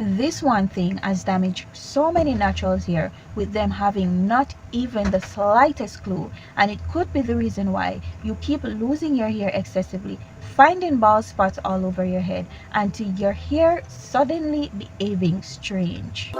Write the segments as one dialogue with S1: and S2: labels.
S1: This one thing has damaged so many naturals here, with them having not even the slightest clue, and it could be the reason why you keep losing your hair excessively, finding bald spots all over your head, until your hair suddenly behaving strange.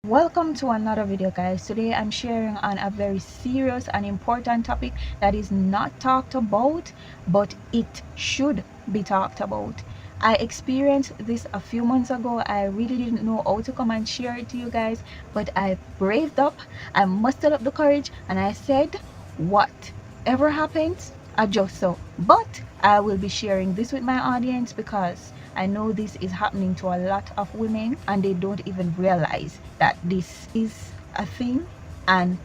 S1: Welcome to another video, guys. Today I'm sharing on a very serious and important topic that is not talked about, but it should be talked about. I experienced this a few months ago. I really didn't know how to come and share it to you guys, but I braved up, I mustered up the courage, and I said, whatever happens, adjust. So but I will be sharing this with my audience because I know this is happening to a lot of women and they don't even realize that this is a thing, and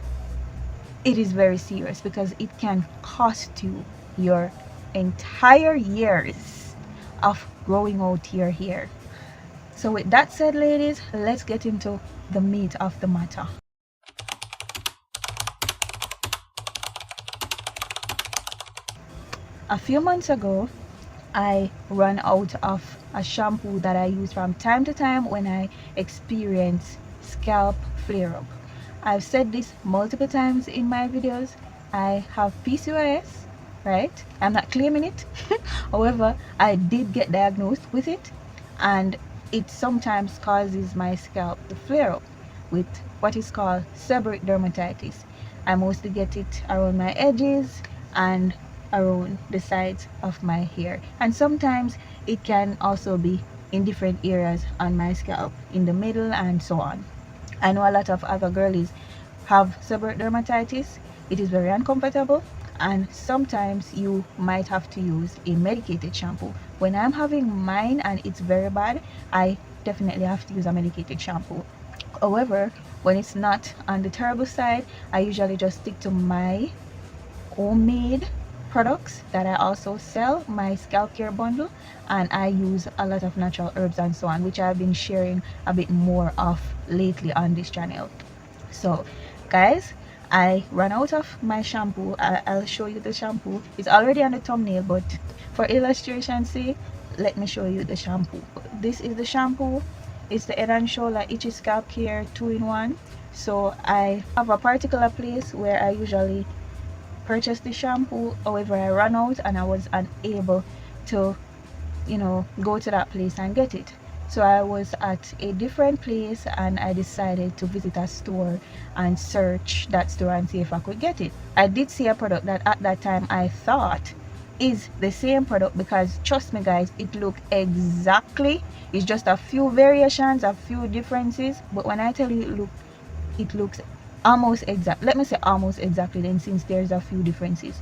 S1: it is very serious because it can cost you your entire years of growing out your hair. So with that said, ladies, let's get into the meat of the matter. A few months ago, I ran out of a shampoo that I use from time to time when I experience scalp flare-up. I've said this multiple times in my videos. I have PCOS, right? I'm not claiming it. However, I did get diagnosed with it, and it sometimes causes my scalp to flare up with what is called seborrheic dermatitis. I mostly get it around my edges and around the sides of my hair, and sometimes it can also be in different areas on my scalp, in the middle and so on. I know a lot of other girlies have seborrheic dermatitis. It is very uncomfortable, and sometimes you might have to use a medicated shampoo. When I'm having mine and it's very bad, I definitely have to use a medicated shampoo. However, when it's not on the terrible side, I usually just stick to my homemade products that I also sell, my scalp care bundle, and I use a lot of natural herbs and so on, which I've been sharing a bit more of lately on this channel. So guys, I ran out of my shampoo. I'll show you the shampoo. It's already on the thumbnail, but for illustration's sake, let me show you the shampoo. This is the shampoo. It's the Head and Shoulder Itchy Scalp Care 2-in-1. So I have a particular place where I usually purchase the shampoo. However, I ran out and I was unable to go to that place and get it. So I was at a different place and I decided to visit a store and search that store and see if I could get it. I did see a product that at that time I thought is the same product, because trust me guys, it looked exactly, it's just a few variations, a few differences, but when I tell you it looks almost exact, let me say almost exactly, then since there's a few differences,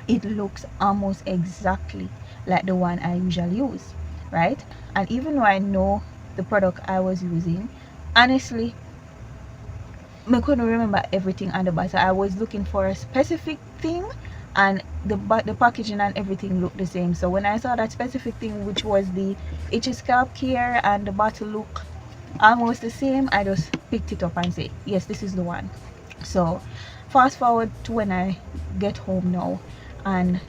S1: it looks almost exactly like the one I usually use, right? And even though I know the product I was using, honestly I couldn't remember everything on the bottle. I was looking for a specific thing and the packaging and everything looked the same. So when I saw that specific thing, which was the Itchy Scalp Care, and the bottle looked almost the same, I just picked it up and say yes, this is the one. So fast forward to when I get home now and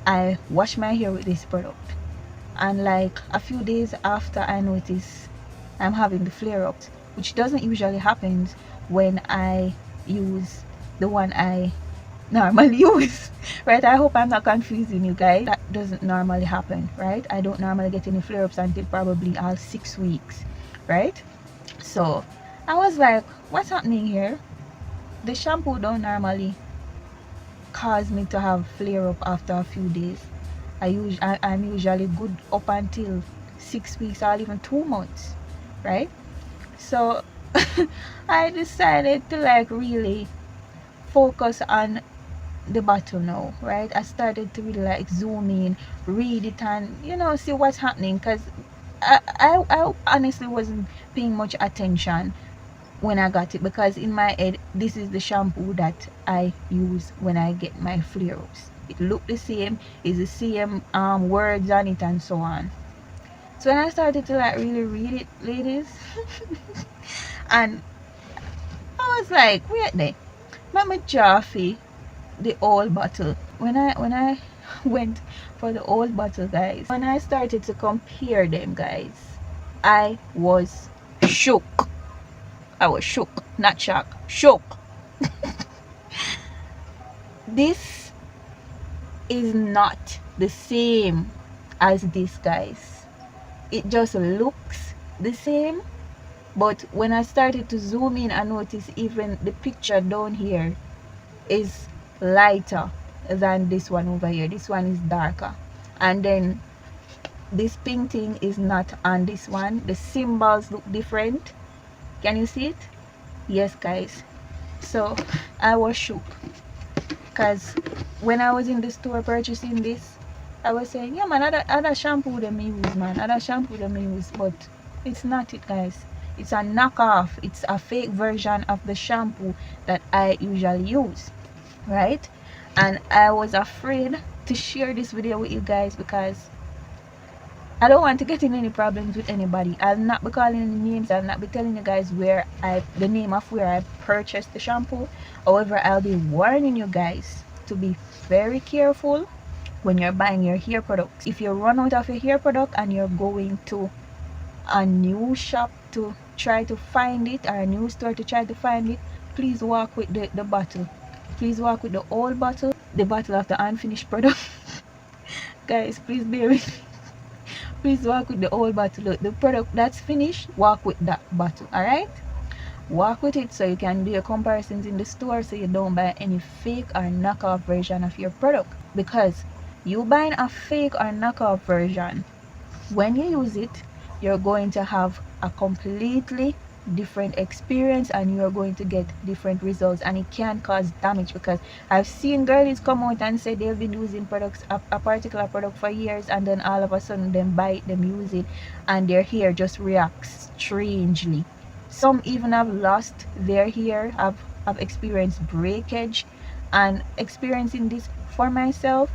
S1: I wash my hair with this product, and like a few days after, I notice I'm having the flare-ups, which doesn't usually happen when I use the one I normally use, right? I hope I'm not confusing you guys. That doesn't normally happen, right? I don't normally get any flare-ups until probably all 6 weeks, right? So I was like, what's happening here? The shampoo don't normally cause me to have flare up after a few days. I'm usually good up until 6 weeks or even 2 months, right? So I decided to like really focus on the bottle now, right? I started to really like zoom in, read it, and see what's happening, because I honestly wasn't paying much attention when I got it, because in my head this is the shampoo that I use when I get my flare-ups. It looked the same, it's the same words on it and so on. So when I started to like really read it, ladies, and I was like, wait there, let me draw the old bottle when I went for the old bottle, guys, when I started to compare them, guys, I was shook. I was shook, not shocked, shook. This is not the same as this, guys. It just looks the same, but when I started to zoom in, I noticed even the picture down here is lighter than this one over here. This one is darker, and then this pink thing is not on this one. The symbols look different. Can you see it? Yes, guys. So I was shook, because when I was in the store purchasing this, I was saying, yeah man, other shampoo them use, man, other shampoo them use, but it's not it, guys. It's a knockoff. It's a fake version of the shampoo that I usually use, right? And I was afraid to share this video with you guys because I don't want to get in any problems with anybody. I'll not be calling any names. I'll not be telling you guys the name of where I purchased the shampoo. However, I'll be warning you guys to be very careful when you're buying your hair products. If you run out of your hair product and you're going to a new shop to try to find it, or a new store to try to find it, please walk with the bottle. Please walk with the old bottle, the bottle of the unfinished product. Guys, please bear with me. Please walk with the old bottle. The product that's finished, walk with that bottle. All right, walk with it so you can do your comparisons in the store, so you don't buy any fake or knockoff version of your product. Because you buying a fake or knockoff version, when you use it, you're going to have a completely different experience and you're going to get different results, and it can cause damage. Because I've seen girls come out and say they've been using products, a particular product, for years, and then all of a sudden them buy it, them use it, and their hair just reacts strangely. Some even have lost their hair, have experienced breakage. And experiencing this for myself,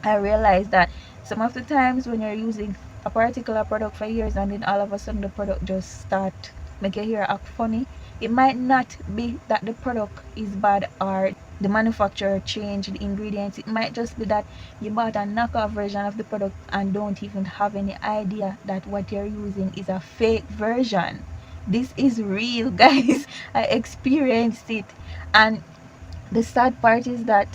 S1: I realized that some of the times when you're using a particular product for years and then all of a sudden the product just start make your hair act funny, it might not be that the product is bad or the manufacturer changed the ingredients. It might just be that you bought a knockoff version of the product and don't even have any idea that what you're using is a fake version. This is real, guys. I experienced it. And the sad part is that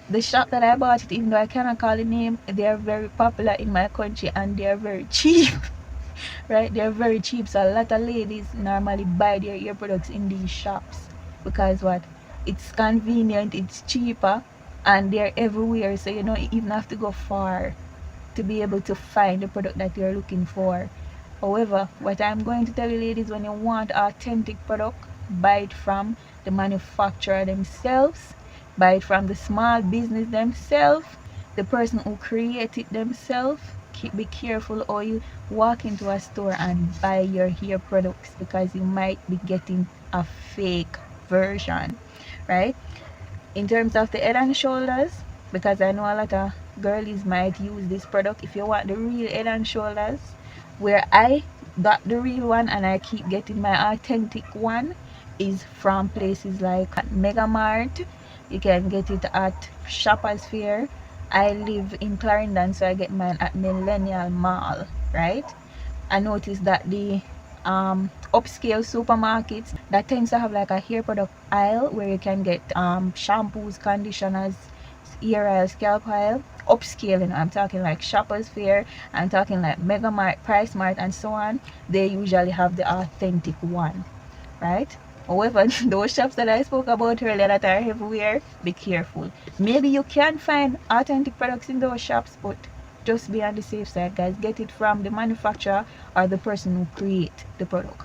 S1: the shop that I bought it, even though I cannot call the name, they are very popular in my country and they are very cheap. Right, they're very cheap, so a lot of ladies normally buy their ear products in these shops because what, it's convenient, it's cheaper, and they're everywhere, so you don't even have to go far to be able to find the product that you're looking for. However, what I'm going to tell you ladies, when you want authentic product, buy it from the manufacturer themselves, buy it from the small business themselves, the person who created themselves. Be careful or you walk into a store and buy your hair products, because you might be getting a fake version, right? In terms of the head and shoulders, because I know a lot of girlies might use this product, if you want the real head and shoulders, where I got the real one and I keep getting my authentic one, is from places like Mega Mart. You can get it at Shoppers Fair. I live in Clarendon, so I get mine at Millennial Mall, right? I noticed that the upscale supermarkets that tends to have like a hair product aisle where you can get shampoos, conditioners, ear oil, scalp oil. Upscale, you know, I'm talking like Shoppers Fair, I'm talking like Mega Mart, Price Mart, and so on. They usually have the authentic one, right? However, those shops that I spoke about earlier that are everywhere, be careful. Maybe you can find authentic products in those shops, but just be on the safe side, guys. Get it from the manufacturer or the person who create the product,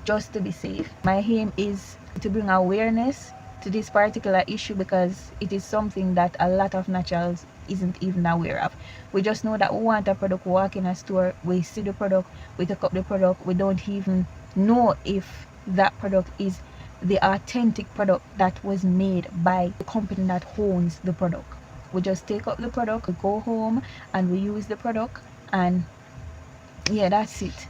S1: just to be safe. My aim is to bring awareness to this particular issue, because it is something that a lot of naturals isn't even aware of. We just know that we want a product, we walk in a store, we see the product, we take up the product, we don't even know if that product is the authentic product that was made by the company that owns the product. We just take up the product, we go home and we use the product, and yeah, that's it.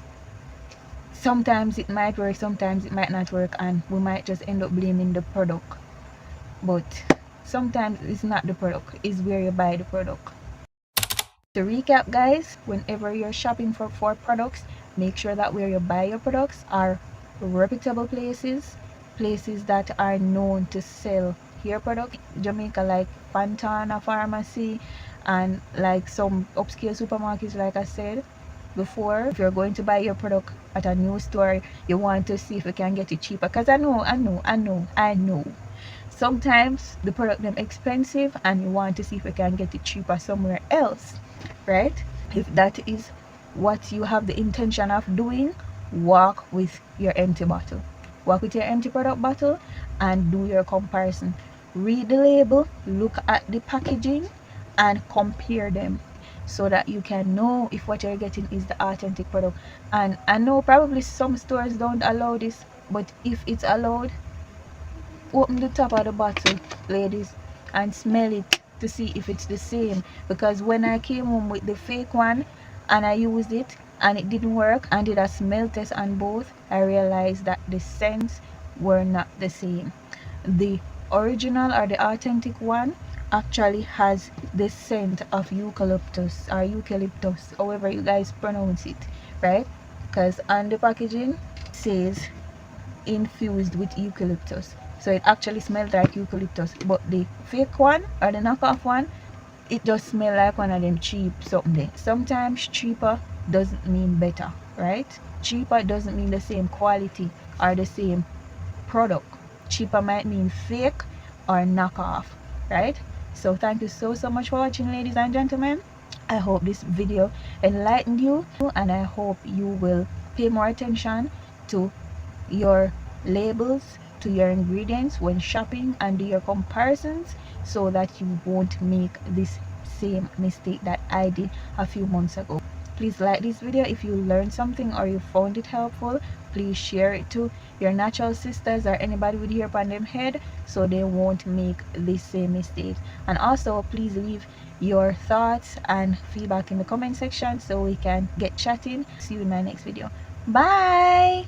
S1: Sometimes it might work, sometimes it might not work, and we might just end up blaming the product. But Sometimes it's not the product, it's where you buy the product. To recap, guys, whenever you're shopping for products, make sure that where you buy your products are reputable places, places that are known to sell hair product. Jamaica, like Pantana Pharmacy and like some upscale supermarkets, like I said before. If you're going to buy your product at a new store, you want to see if you can get it cheaper, because I know sometimes the product them expensive and you want to see if you can get it cheaper somewhere else, right? If that is what you have the intention of doing, walk with your empty bottle, walk with your empty product bottle and do your comparison. Read the label, look at the packaging and compare them, so that you can know if what you're getting is the authentic product. And I know probably some stores don't allow this, but if it's allowed, open the top of the bottle, ladies, and smell it to see if it's the same. Because when I came home with the fake one and I used it and it didn't work and did a smell test on both, I realized that the scents were not the same. The original or the authentic one actually has the scent of eucalyptus, or eucalyptus, however you guys pronounce it, right? Because on the packaging it says infused with eucalyptus, so it actually smells like eucalyptus. But the fake one or the knockoff one, it just smells like one of them cheap something. Sometimes cheaper doesn't mean better, right? Cheaper doesn't mean the same quality or the same product. Cheaper might mean fake or knockoff, right? So thank you so much for watching, ladies and gentlemen. I hope this video enlightened you, and I hope you will pay more attention to your labels, to your ingredients when shopping, and do your comparisons, so that you won't make this same mistake that I did a few months ago. Please like this video if you learned something or you found it helpful. Please share it to your natural sisters or anybody with hair on them head, so they won't make this same mistake. And also please leave your thoughts and feedback in the comment section so we can get chatting. See you in my next video. Bye.